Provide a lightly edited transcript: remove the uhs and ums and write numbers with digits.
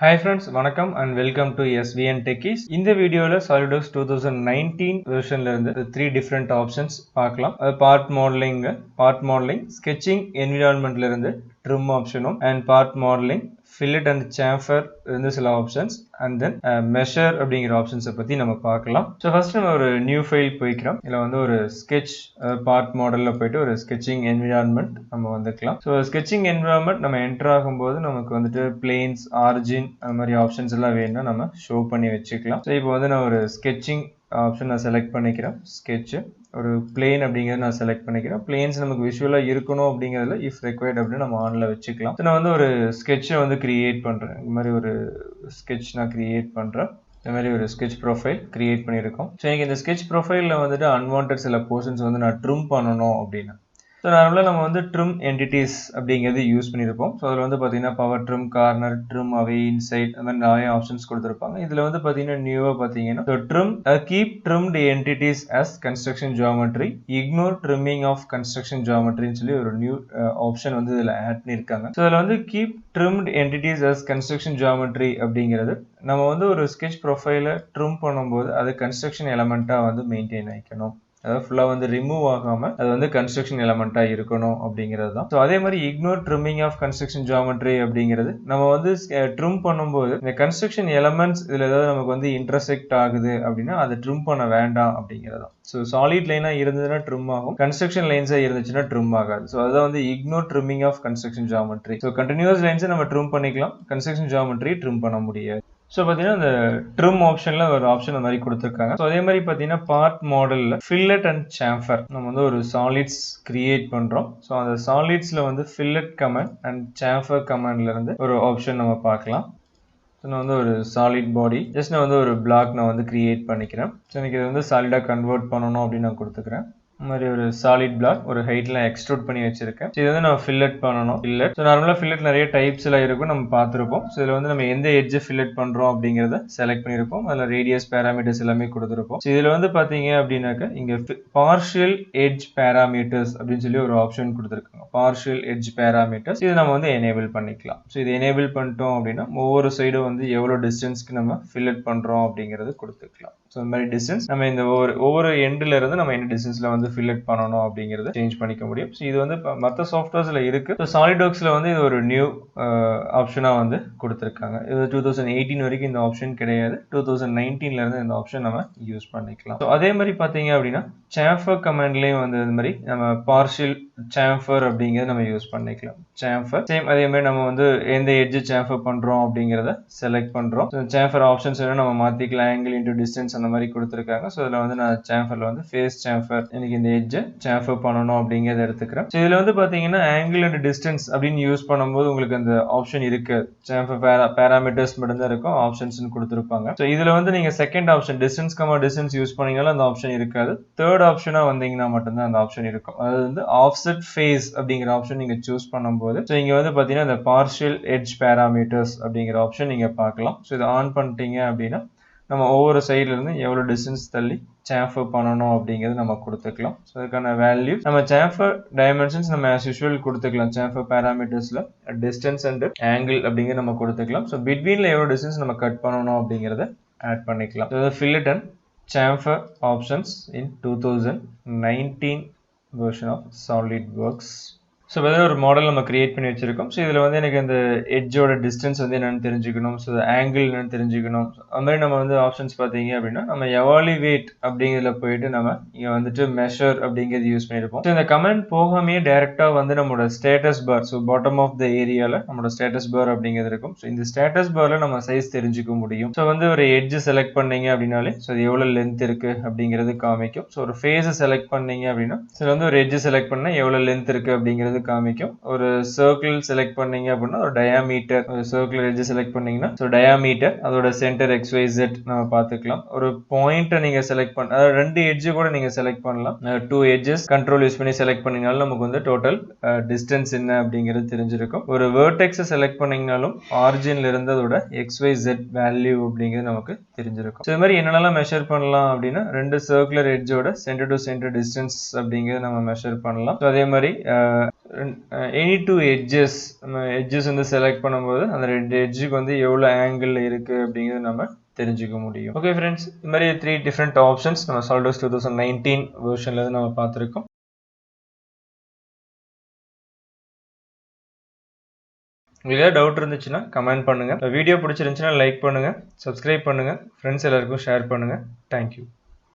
Hi friends, வணக்கம் and welcome to SVN Techies. இந்த வீடியோல Solidworks 2019 வெர்ஷன்ல இருந்து 3 different options பார்க்கலாம். பார்ட் மாடலிங், sketching environmentல இருந்து trim ஆப்ஷனும் and part modeling, fillet and chamfer இருந்து சில ஆப்ஷன்ஸ் and then measure அப்படிங்கிற ஆப்ஷன்ஸை பத்தி நம்ம பார்க்கலாம். ஸோ ஃபர்ஸ்ட் நம்ம ஒரு நியூ ஃபைல் போய்க்கிறோம். இதில் வந்து ஒரு sketch பார்ட் மாடலில் போயிட்டு ஒரு sketching environment நம்ம வந்துக்கலாம். ஸோ sketching environment நம்ம என்டர் ஆகும்போது நமக்கு வந்துட்டு பிளேன்ஸ், ஆரிஜின் அந்த மாதிரி ஆப்ஷன்ஸ் எல்லாம் வேணும்னா நம்ம ஷோ பண்ணி வச்சுக்கலாம். ஸோ இப்போ வந்து நான் ஒரு sketching ஆப்ஷன் நான் செலக்ட் பண்ணிக்கிறேன். ஸ்கெட்ச் ஒரு பிளேன் அப்படிங்கிறத நான் செலக்ட் பண்ணிக்கிறேன். பிளேன்ஸ் நமக்கு விஷுவலாக இருக்கணும் அப்படிங்கிறதுல இஃப் ரெக்வயர்ட் அப்படின்னு நம்ம ஆனில் வச்சுக்கலாம். ஸோ நான் வந்து ஒரு ஸ்கெட்சை வந்து கிரியேட் பண்ணுறேன். இந்த மாதிரி ஒரு ஸ்கெட்ச் நான் கிரியேட் பண்ணுறேன். இந்த மாதிரி ஒரு ஸ்கெட்ச் ப்ரொஃபைல் கிரியேட் பண்ணியிருக்கோம். ஸோ எனக்கு இந்த ஸ்கெட்ச் ப்ரொஃபைலில் வந்துட்டு அன்வான்ட் சில போர்ஷன்ஸ் வந்து நான் ட்ரிம் பண்ணணும் அப்படின்னா ஸோ நார்மலாக நம்ம வந்து ட்ரிம் என்டிட்டிஸ் அப்படிங்கிறது யூஸ் பண்ணியிருப்போம். ஸோ அதில் வந்து பார்த்தீங்கன்னா பவர் ட்ரிம், கார்னர், ட்ரிம் அவே, இன்சைட் அந்த மாதிரி நிறைய ஆப்ஷன்ஸ் கொடுத்துருப்பாங்க. இதில் வந்து பார்த்தீங்கன்னா நியூவாக பார்த்தீங்கன்னா so trim keep trimmed entities as construction geometry, ignore trimming of construction ஜியோமெட்ரின்னு சொல்லி ஒரு நியூ ஆப்ஷன் வந்து இதில் ஆட் பண்ணியிருக்காங்க. ஸோ அதில் வந்து keep trimmed entities as construction geometry அப்படிங்கிறது நம்ம வந்து ஒரு ஸ்கெட்ச் ப்ரொஃபைலை ட்ரிம் பண்ணும்போது அது கன்ஸ்ட்ரக்ஷன் எலமெண்ட்டாக வந்து மெயின்டைன் ஆகிக்கணும். அதாவது ஃபுல்லாக வந்து ரிமூவ் ஆகாமல் அது வந்து கன்ஸ்ட்ரக்ஷன் எலமெண்ட்டாக இருக்கணும் அப்படிங்கிறது தான். ஸோ அதே மாதிரி ignore trimming of construction geometry அப்படிங்கிறது நம்ம வந்து ட்ரிம் பண்ணும்போது இந்த கன்ஸ்ட்ரக்ஷன் எலமெண்ட்ஸ் இதில் ஏதாவது நமக்கு வந்து இன்டர்செக்ட் ஆகுது அப்படின்னா அதை ட்ரிம் பண்ண வேண்டாம் அப்படிங்கிறது தான். ஸோ சாலிட் லைனாக இருந்ததுன்னா ட்ரிம் ஆகும், கன்ஸ்ட்ரக்ஷன் லைன்ஸாக இருந்துச்சுன்னா ட்ரிம் ஆகாது. ஸோ அதான் வந்து ignore trimming of construction geometry. So continuous லைன்ஸை நம்ம ட்ரிம் பண்ணிக்கலாம், கன்ஸ்ட்ரக்ஷன் ஜியோமெட்ரி ட்ரிம் பண்ண முடியாது. ஸோ பார்த்தீங்கன்னா இந்த ட்ரிம் ஆப்ஷனில் ஒரு ஆப்ஷன் அந்த மாதிரி கொடுத்துருக்காங்க. ஸோ அதே மாதிரி பார்த்தீங்கன்னா பார்ட் மாடலில் ஃபில்லட் அண்ட் சாம்பர் நம்ம வந்து ஒரு சாலிட்ஸ் கிரியேட் பண்ணுறோம். ஸோ அந்த சாலிட்ஸில் வந்து ஃபில்லட் கமெண்ட் அண்ட் சாம்பர் கமெண்ட்லேருந்து ஒரு ஆப்ஷன் நம்ம பார்க்கலாம். ஸோ நான் வந்து ஒரு சாலிட் பாடி ஜஸ்ட் நான் வந்து ஒரு பிளாக் நான் வந்து கிரியேட் பண்ணிக்கிறேன். ஸோ எனக்கு இது வந்து சாலிடாக கன்வெர்ட் பண்ணணும் அப்படின்னு நான் கொடுத்துக்கிறேன். இந்த மாதிரி ஒரு சாலிட் பிளாக் ஒரு ஹைட்ல எக்ஸ்ட்ரூட் பண்ணி வச்சிருக்கேன். இது வந்து நம்ம ஃபில்லட் பண்ணணும். ஃபில்லட் ஸோ நார்மலாக ஃபில்லட் நிறைய டைப்ஸ் எல்லாம் இருக்கும், நம்ம பார்த்துருப்போம். ஸோ இதில் வந்து நம்ம எந்த எட்ஜை ஃபில்லட் பண்ணுறோம் அப்படிங்கிறத செலக்ட் பண்ணியிருப்போம். அதில் ரேடியஸ் பேராமீட்டர்ஸ் எல்லாமே கொடுத்துருப்போம். ஸோ இதில் வந்து பார்த்தீங்க அப்படின்னாக்க இங்கே பார்ஷியல் எட்ஜ் பேராமீட்டர்ஸ் அப்படின்னு சொல்லி ஒரு ஆப்ஷன் கொடுத்துருக்காங்க. பார்ஷியல் எட்ஜ் பேராமீட்டர்ஸ் இது நம்ம வந்து எனேபிள் பண்ணிக்கலாம். ஸோ இது எனேபிள் பண்ணிட்டோம் அப்படின்னா ஒவ்வொரு சைடும் வந்து எவ்வளோ டிஸ்டன்ஸ்க்கு நம்ம ஃபில்லட் பண்ணுறோம் அப்படிங்கிறது கொடுத்துக்கலாம். ஸோ இந்த மாதிரி டிஸ்டன்ஸ் நம்ம இந்த ஒவ்வொரு எண்டில் இருந்து நம்ம என்ன டிஸ்டன்ஸில் வந்து ஃபில்லட் பண்ணணும் அப்படிங்கிறத சேஞ்ச் பண்ணிக்க முடியும். ஸோ இது வந்து மற்ற சாஃப்ட்வேர்ஸில் இருக்குது. ஸோ சாலிட்வொர்க்ஸில் வந்து இது ஒரு நியூ ஆப்ஷனாக வந்து கொடுத்துருக்காங்க. இது 2018 வரைக்கும் இந்த ஆப்ஷன் கிடையாது. 2019 இந்த ஆப்ஷன் நம்ம யூஸ் பண்ணிக்கலாம். ஸோ அதே மாதிரி பார்த்தீங்க அப்படின்னா சாம்பர் கமெண்ட்லேயும் வந்து இந்த மாதிரி நம்ம பார்ஷியல் சாம்பர் அப்படிங்கிறத நம்ம யூஸ் பண்ணிக்கலாம். சாம்பர் சேம் அதே மாதிரி நம்ம வந்து எந்த எட்ஜ் சாம்பர் பண்ணுறோம் அப்படிங்கிறத செலக்ட் பண்ணுறோம். சாம்பர் ஆப்ஷன்ஸ் வேணும் நம்ம மாற்றிக்கலாம். ஆங்கிள் இன்டூ டிஸ்டன்ஸ் அந்த மாதிரி கொடுத்துருக்காங்க. ஸோ இதில் வந்து நான் சாம்பரில் வந்து ஃபேஸ் சாம்பர் எனக்கு இந்த எட்ஜை சாம்பர் பண்ணணும் அப்படிங்கிறத எடுத்துக்கிறேன். ஸோ இதில் வந்து பார்த்தீங்கன்னா ஆங்கிள் அண்ட் டிஸ்டன்ஸ் அப்படின்னு யூஸ் பண்ணும்போது உங்களுக்கு அந்த ஆப்ஷன் இருக்காது. சாம்பர் பேராமீட்டர்ஸ் மட்டும்தான் இருக்கும், ஆப்ஷன்ஸ்னு கொடுத்துருப்பாங்க. ஸோ இதில் வந்து நீங்கள் செகண்ட் ஆப்ஷன் டிஸ்டன்ஸ் யூஸ் பண்ணீங்கனாலும் அந்த ஆப்ஷன் இருக்காது. தேர்ட் ஆப்ஷனாக வந்தீங்கன்னா மட்டும்தான் அந்த ஆப்ஷன் இருக்கும். அது வந்து ஆஃப்செட் ஃபேஸ் அப்படிங்கிற ஆப்ஷன் நீங்கள் சூஸ் பண்ணும்போது ஸோ இங்கே வந்து பார்த்தீங்கன்னா இந்த பார்ஷியல் எட்ஜ் பேராமீட்டர்ஸ் அப்படிங்கிற ஆப்ஷன் நீங்கள் பார்க்கலாம். ஸோ இதை ஆன் பண்ணிட்டீங்க அப்படின்னா நம்ம ஒவ்வொரு சைட்ல இருந்து எவ்வளோ டிஸ்டன்ஸ் தள்ளி சாம்பர் பண்ணணும் அப்படிங்கிறது நம்ம கொடுத்துக்கலாம். ஸோ அதுக்கான வேல்யூ நம்ம சாம்பர் டைமென்ஷன்ஸ் நம்ம ஆஸ் யூஷுவல் கொடுத்துக்கலாம். சாம்பர் பேராமீட்டர்ஸ்ல டிஸ்டன்ஸ் அண்ட் ஆங்கிள் அப்படிங்கிறது நம்ம கொடுத்துக்கலாம். ஸோ பிட்வீன்ல எவ்வளோ டிஸ்டன்ஸ் நம்ம கட் பண்ணணும் அப்படிங்கிறத ஆட் பண்ணிக்கலாம். So fillet and chamfer options in 2019 version of SolidWorks. So வேறு ஒரு மாடல் நம்ம கிரியேட் பண்ணி வச்சிருக்கோம். ஸோ இதில் வந்து எனக்கு அந்த எட்ஜோட டிஸ்டன்ஸ் வந்து என்னென்னு தெரிஞ்சுக்கணும். ஸோ ஆங்கிள் என்னென்னு தெரிஞ்சுக்கணும். அது மாதிரி நம்ம வந்து ஆப்ஷன்ஸ் பார்த்தீங்க அப்படின்னா நம்ம எவாலுவேட் அப்படிங்கிறதுல போயிட்டு நம்ம இங்கே வந்துட்டு மெஷர் அப்படிங்கிறது யூஸ் பண்ணியிருப்போம். ஸோ இந்த கமெண்ட் போகாமே டேரெக்டாக வந்து நம்மளோட status bar, so bottom of the ஏரியாவில் நம்மளோட ஸ்டேட்டஸ் பார் அப்படிங்கிறது இருக்கும். ஸோ இந்த ஸ்டேட்டஸ் பாரில் நம்ம சைஸ் தெரிஞ்சுக்க முடியும். ஸோ வந்து ஒரு எட்ஜ் செலக்ட் பண்ணீங்க அப்படின்னாலே ஸோ அது எவ்வளோ லென்த் இருக்குது அப்படிங்கிறது காமிக்கும். ஸோ ஒரு ஃபேஸை செலக்ட் பண்ணீங்க அப்படின்னா ஸோ வந்து ஒரு எட்ஜ் செலக்ட் பண்ணால் எவ்வளோ லென்த் இருக்குது அப்படிங்கிறது காமிக்கும். ஒரு சர்க்கிள் செலக்ட் பண்ணீங்க அப்படின்னா ஒரு டயாமீட்டர், ஒரு சர்க்குலர் எட்ஜ் செலக்ட் பண்ணீங்கன்னா ஸோ டயாமீட்டர் அதோட சென்டர் XYZ நம்ம பார்த்துக்கலாம். ஒரு பாயிண்ட்டை நீங்கள் செலக்ட் பண்ண அதாவது 2 எட்ஜு கூட நீங்கள் செலக்ட் பண்ணலாம். 2 எட்ஜஸ் கண்ட்ரோல் யூஸ் பண்ணி செலக்ட் பண்ணிங்கனாலும் நமக்கு வந்து டோட்டல் டிஸ்டன்ஸ் என்ன அப்படிங்கிறது தெரிஞ்சிருக்கும். ஒரு வேர்டெக்ஸை செலக்ட் பண்ணீங்கனாலும் ஆரிஜின்ல இருந்து அதோட XYZ வேல்யூ அப்படிங்கிறது நமக்கு தெரிஞ்சிருக்கும். ஸோ இது மாதிரி என்னென்னலாம் மெஷர் பண்ணலாம் அப்படின்னா 2 சர்க்குலர் எட்ஜோட சென்டர் டு சென்டர் டிஸ்டன்ஸ் அப்படிங்கிறது நம்ம மெஷர் பண்ணலாம். ஸோ அதே மாதிரி எனி டூ எட்ஜஸ் நம்ம எட்ஜஸ் வந்து செலக்ட் பண்ணும்போது அந்த 2 எட்ஜுக்கு வந்து எவ்வளோ ஆங்கிள் இருக்குது அப்படிங்கிறது நம்ம தெரிஞ்சுக்க முடியும். ஓகே ஃப்ரெண்ட்ஸ், இந்த மாதிரி 3 டிஃப்ரெண்ட் ஆப்ஷன்ஸ் நம்ம சாலிட்வொர்க்ஸ் 2019 வெர்ஷன்லேருந்து நம்ம பார்த்துருக்கோம். உங்களுக்கு ஏதாவது டவுட் இருந்துச்சுன்னா கமெண்ட் பண்ணுங்கள். வீடியோ பிடிச்சிருந்துச்சுன்னா லைக் பண்ணுங்கள், சப்ஸ்கிரைப் பண்ணுங்கள், ஃப்ரெண்ட்ஸ் எல்லாருக்கும் ஷேர் பண்ணுங்கள். தேங்க்யூ.